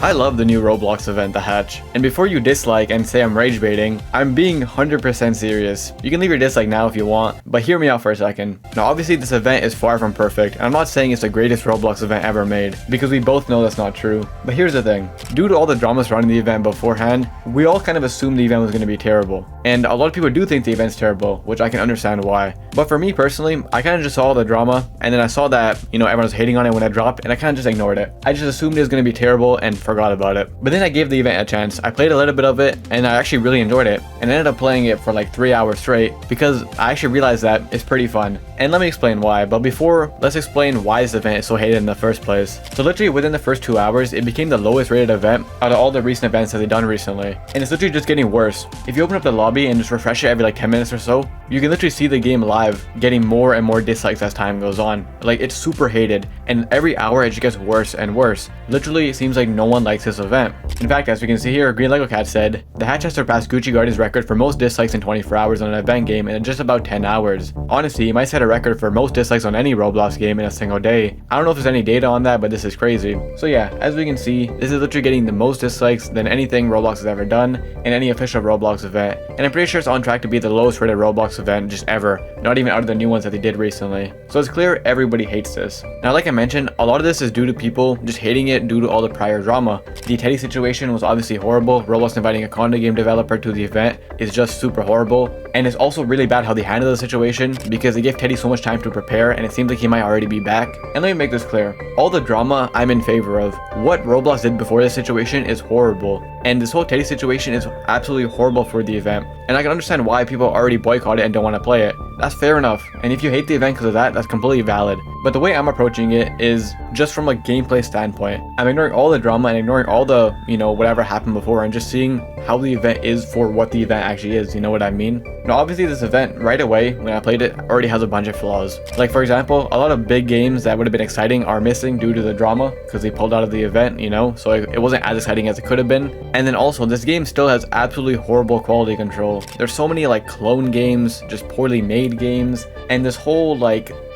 I love the new Roblox event, The Hatch. And before you dislike and say I'm rage baiting, I'm being 100% serious. You can leave your dislike now if you want, but hear me out for a second. Now obviously this event is far from perfect, and I'm not saying it's the greatest Roblox event ever made, because we both know that's not true. But here's the thing, due to all the drama surrounding the event beforehand, we all kind of assumed the event was going to be terrible. And a lot of people do think the event's terrible, which I can understand why. But for me personally, I kind of just saw all the drama, and then I saw that, everyone was hating on it when it dropped, and I kind of just ignored it. I just assumed it was going to be terrible and forgot about it. But then I gave the event a chance. I played a little bit of it and I actually really enjoyed it, and ended up playing it for like 3 hours straight because I actually realized that it's pretty fun. And let me explain why, but before, let's explain why this event is so hated in the first place. So literally within the first 2 hours, it became the lowest rated event out of all the recent events that they've done recently. And it's literally just getting worse. If you open up the lobby and just refresh it every like 10 minutes or so, you can literally see the game live getting more and more dislikes as time goes on. Like, it's super hated, and every hour it just gets worse and worse. Literally, it seems like no one likes this event. In fact, as we can see here, Green Lego Cat said, "The Hatch has surpassed Gucci Guardian's record for most dislikes in 24 hours on an event game in just about 10 hours. Honestly, he might set a record for most dislikes on any Roblox game in a single day. I don't know if there's any data on that, but this is crazy." So yeah, as we can see, this is literally getting the most dislikes than anything Roblox has ever done in any official Roblox event. And I'm pretty sure it's on track to be the lowest rated Roblox event just ever, not even out of the new ones that they did recently. So it's clear everybody hates this. Now, like I mentioned, a lot of this is due to people just hating it due to all the prior drama. The Teddy situation was obviously horrible. Roblox inviting a condo game developer to the event is just super horrible. And it's also really bad how they handled the situation, because they gave Teddy so much time to prepare, and it seems like he might already be back. And let me make this clear, all the drama I'm in favor of. What Roblox did before this situation is horrible, and this whole Teddy situation is absolutely horrible for the event. And I can understand why people already boycott it and don't want to play it. That's fair enough, and if you hate the event because of that, that's completely valid. But the way I'm approaching it is just from a gameplay standpoint. I'm ignoring all the drama and ignoring all the, whatever happened before, and just seeing how the event is for what the event actually is, you know what I mean? Now obviously this event, right away, when I played it, already has a bunch of flaws. Like for example, a lot of big games that would have been exciting are missing due to the drama, because they pulled out of the event, so it wasn't as exciting as it could have been. And then also, this game still has absolutely horrible quality control. There's so many like clone games, just poorly made games, and this whole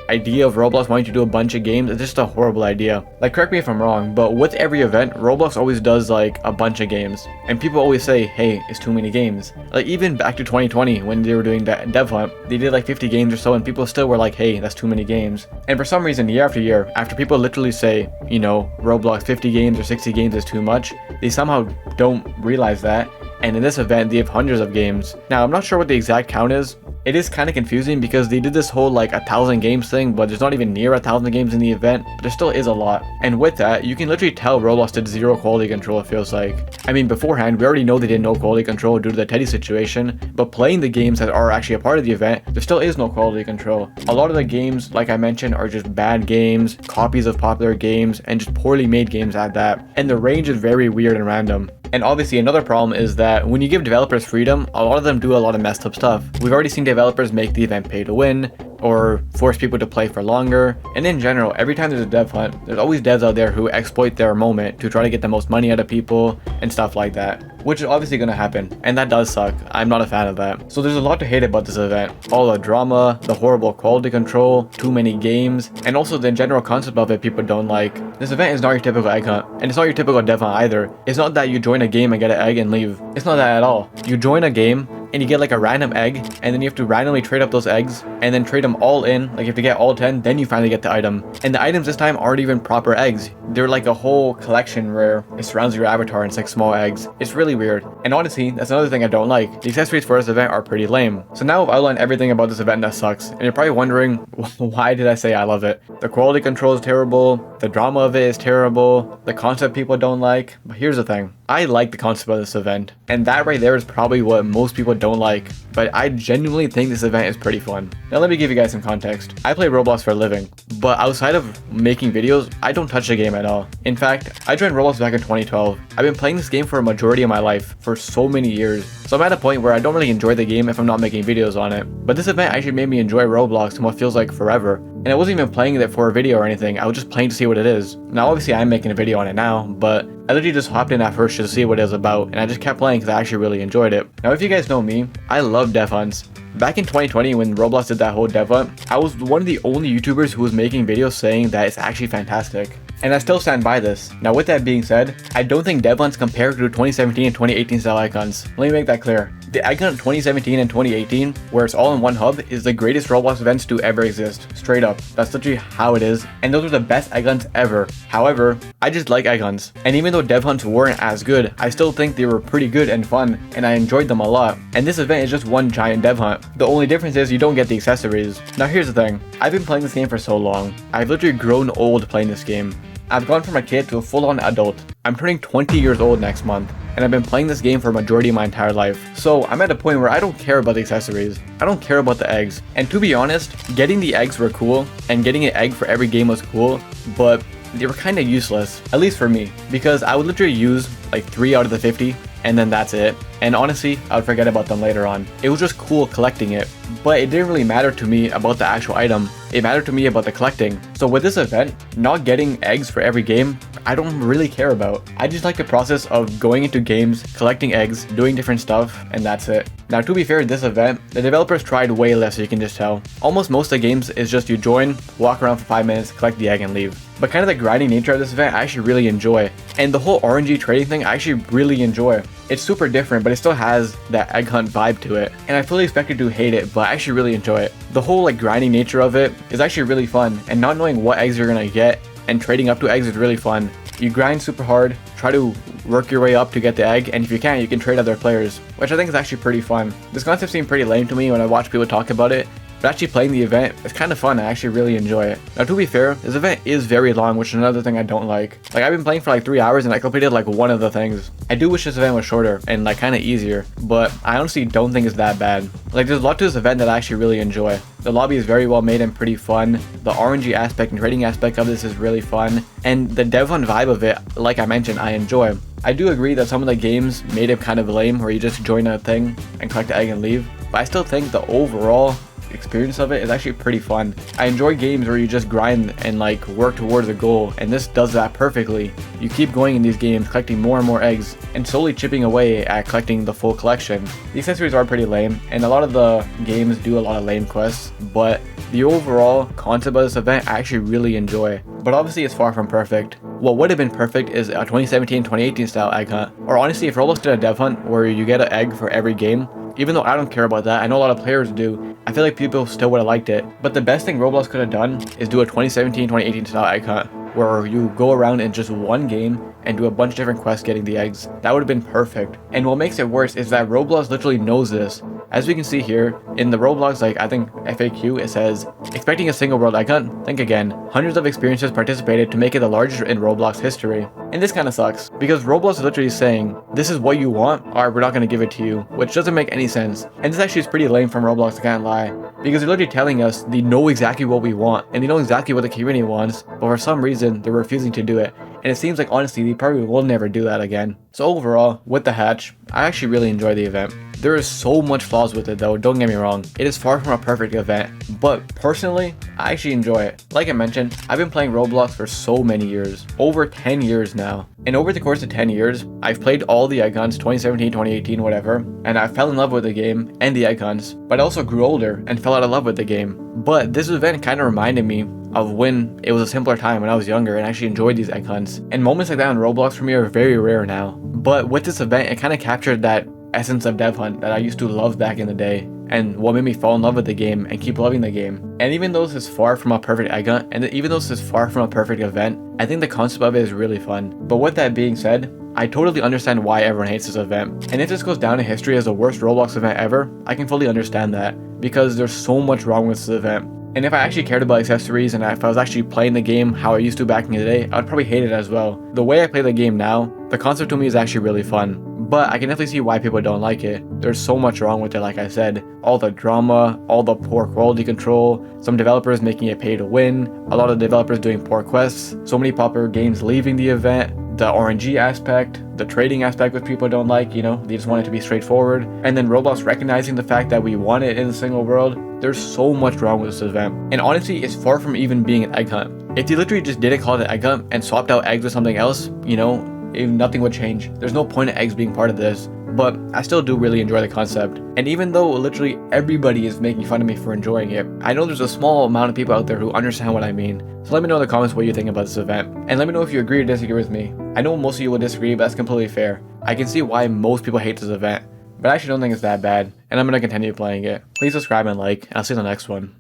idea of Roblox wanting to do a bunch of games is just a horrible idea. Like, correct me if I'm wrong, but with every event, Roblox always does like a bunch of games, and people always say, hey, it's too many games. Like even back to 2020 when they were doing that dev hunt, they did like 50 games or so, and people still were like, hey, that's too many games. And for some reason, year after year, after people literally say, Roblox 50 games or 60 games is too much, they somehow don't realize that. And in this event, they have hundreds of games. Now, I'm not sure what the exact count is. It is kind of confusing because they did this whole 1,000 games thing, but there's not even near 1,000 games in the event, but there still is a lot. And with that, you can literally tell Roblox did zero quality control, it feels like. I mean, beforehand, we already know they did no quality control due to the Teddy situation, but playing the games that are actually a part of the event, there still is no quality control. A lot of the games, like I mentioned, are just bad games, copies of popular games, and just poorly made games at that. And the range is very weird and random. And obviously another problem is that when you give developers freedom, a lot of them do a lot of messed up stuff. We've already seen developers make the event pay to win, or force people to play for longer. And in general, every time there's a dev hunt, there's always devs out there who exploit their moment to try to get the most money out of people and stuff like that, which is obviously going to happen, and that does suck. I'm not a fan of that. So there's a lot to hate about this event. All the drama, the horrible quality control, too many games, and also the general concept of it people don't like. This event is not your typical egg hunt, and it's not your typical dev hunt either. It's not that you join a game and get an egg and leave. It's not that at all. You join a game and you get like a random egg, and then you have to randomly trade up those eggs and then trade them all in. Like, you have to get all 10, then you finally get the item. And the items this time aren't even proper eggs. They're like a whole collection where it surrounds your avatar and it's like small eggs. It's really weird. And honestly, that's another thing I don't like. The accessories for this event are pretty lame. So now I've outlined everything about this event that sucks, and you're probably wondering, why did I say I love it? The quality control is terrible, the drama of it is terrible, the concept people don't like. But here's the thing, I like the concept of this event, and that right there is probably what most people don't like, but I genuinely think this event is pretty fun. Now let me give you guys some context. I play Roblox for a living, but outside of making videos, I don't touch the game at all. In fact, I joined Roblox back in 2012. I've been playing this game for a majority of my life, for so many years. So I'm at a point where I don't really enjoy the game if I'm not making videos on it. But this event actually made me enjoy Roblox in what feels like forever. And I wasn't even playing it for a video or anything, I was just playing to see what it is. Now obviously I'm making a video on it now, but I literally just hopped in at first to see what it was about, and I just kept playing because I actually really enjoyed it. Now if you guys know me, I love dev hunts. Back in 2020 when Roblox did that whole dev hunt, I was one of the only YouTubers who was making videos saying that it's actually fantastic. and I still stand by this. Now with that being said, I don't think dev hunts compare to 2017 and 2018 style egg hunts. Let me make that clear. The egg hunt 2017 and 2018, where it's all in one hub, is the greatest Roblox events to ever exist. Straight up. That's literally how it is, and those are the best egg hunts ever. However, I just like egg hunts, and even though dev hunts weren't as good, I still think they were pretty good and fun, and I enjoyed them a lot. And this event is just one giant dev hunt. The only difference is you don't get the accessories. Now here's the thing, I've been playing this game for so long. I've literally grown old playing this game. I've gone from a kid to a full-on adult. I'm turning 20 years old next month, and I've been playing this game for a majority of my entire life. So I'm at a point where I don't care about the accessories. I don't care about the eggs. And to be honest, getting the eggs were cool, and getting an egg for every game was cool, but they were kind of useless, at least for me, because I would literally use like 3 out of the 50, and then that's it. And honestly, I would forget about them later on. It was just cool collecting it, but it didn't really matter to me about the actual item. It mattered to me about the collecting. So with this event, not getting eggs for every game, I don't really care about. I just like the process of going into games, collecting eggs, doing different stuff, and that's it. Now to be fair, this event, the developers tried way less, you can just tell. Almost most of the games is just you join, walk around for 5 minutes, collect the egg and leave. But kind of the grinding nature of this event I actually really enjoy. And the whole RNG trading thing I actually really enjoy. It's super different, but it still has that egg hunt vibe to it. And I fully expected to hate it, but I actually really enjoy it. The whole like grinding nature of it is actually really fun, and not knowing what eggs you're gonna get and trading up to eggs is really fun. You grind super hard, try to work your way up to get the egg, and if you can't, you can trade other players, which I think is actually pretty fun. This concept seemed pretty lame to me when I watched people talk about it, but actually playing the event, it's kind of fun. I actually really enjoy it. Now to be fair, this event is very long, which is another thing I don't like. Like I've been playing for like 3 hours and I completed like one of the things. I do wish this event was shorter and like kind of easier, but I honestly don't think it's that bad. Like there's a lot to this event that I actually really enjoy. The lobby is very well made and pretty fun. The RNG aspect and trading aspect of this is really fun. And the dev hunt vibe of it, like I mentioned, I enjoy. I do agree that some of the games made it kind of lame where you just join a thing and collect the egg and leave, but I still think the overall experience of it is actually pretty fun. I enjoy games where you just grind and like work towards a goal, and this does that perfectly. You keep going in these games, collecting more and more eggs, and slowly chipping away at collecting the full collection. The accessories are pretty lame, and a lot of the games do a lot of lame quests, but the overall concept of this event I actually really enjoy. But obviously it's far from perfect. What would have been perfect is a 2017-2018 style egg hunt, or honestly if Roblox did a dev hunt where you get an egg for every game. Even though I don't care about that, I know a lot of players do, I feel like people still would have liked it. But the best thing Roblox could have done is do a 2017-2018 style egg hunt, where you go around in just one game and do a bunch of different quests getting the eggs. That would have been perfect. And what makes it worse is that Roblox literally knows this. As we can see here, in the Roblox, like I think FAQ, it says, expecting a single world egg hunt? Think again. Hundreds of experiences participated to make it the largest in Roblox history. And this kind of sucks, because Roblox is literally saying, this is what you want, or we're not going to give it to you, which doesn't make any sense. And this actually is pretty lame from Roblox, I can't lie, because they're literally telling us they know exactly what we want, and they know exactly what the community wants, but for some reason, they're refusing to do it. And it seems like honestly, they probably will never do that again. So overall, with the hatch, I actually really enjoy the event. There is so much flaws with it though, don't get me wrong. It is far from a perfect event, but personally, I actually enjoy it. Like I mentioned, I've been playing Roblox for so many years, over 10 years now. And over the course of 10 years, I've played all the egg hunts, 2017, 2018, whatever, and I fell in love with the game and the egg hunts, but I also grew older and fell out of love with the game. But this event kind of reminded me of when it was a simpler time when I was younger and actually enjoyed these egg hunts. And moments like that in Roblox for me are very rare now. But with this event, it kind of captured that essence of dev hunt that I used to love back in the day, and what made me fall in love with the game and keep loving the game. And even though this is far from a perfect egg hunt, and even though this is far from a perfect event, I think the concept of it is really fun. But with that being said, I totally understand why everyone hates this event. And if this goes down in history as the worst Roblox event ever, I can fully understand that, because there's so much wrong with this event. And if I actually cared about accessories and if I was actually playing the game how I used to back in the day, I would probably hate it as well. The way I play the game now, the concept to me is actually really fun. But I can definitely see why people don't like it. There's so much wrong with it, like I said. All the drama, all the poor quality control, some developers making it pay to win, a lot of developers doing poor quests, so many popular games leaving the event, the RNG aspect, the trading aspect which people don't like, you know, they just want it to be straightforward. And then Roblox recognizing the fact that we want it in a single world. There's so much wrong with this event. And honestly, it's far from even being an egg hunt. If they literally just didn't call it an egg hunt and swapped out eggs with something else, you know, nothing would change. There's no point of eggs being part of this. but I still do really enjoy the concept. And even though literally everybody is making fun of me for enjoying it, I know there's a small amount of people out there who understand what I mean. So let me know in the comments what you think about this event, and let me know if you agree or disagree with me. I know most of you will disagree, but that's completely fair. I can see why most people hate this event, but I actually don't think it's that bad, and I'm going to continue playing it. Please subscribe and like, and I'll see you in the next one.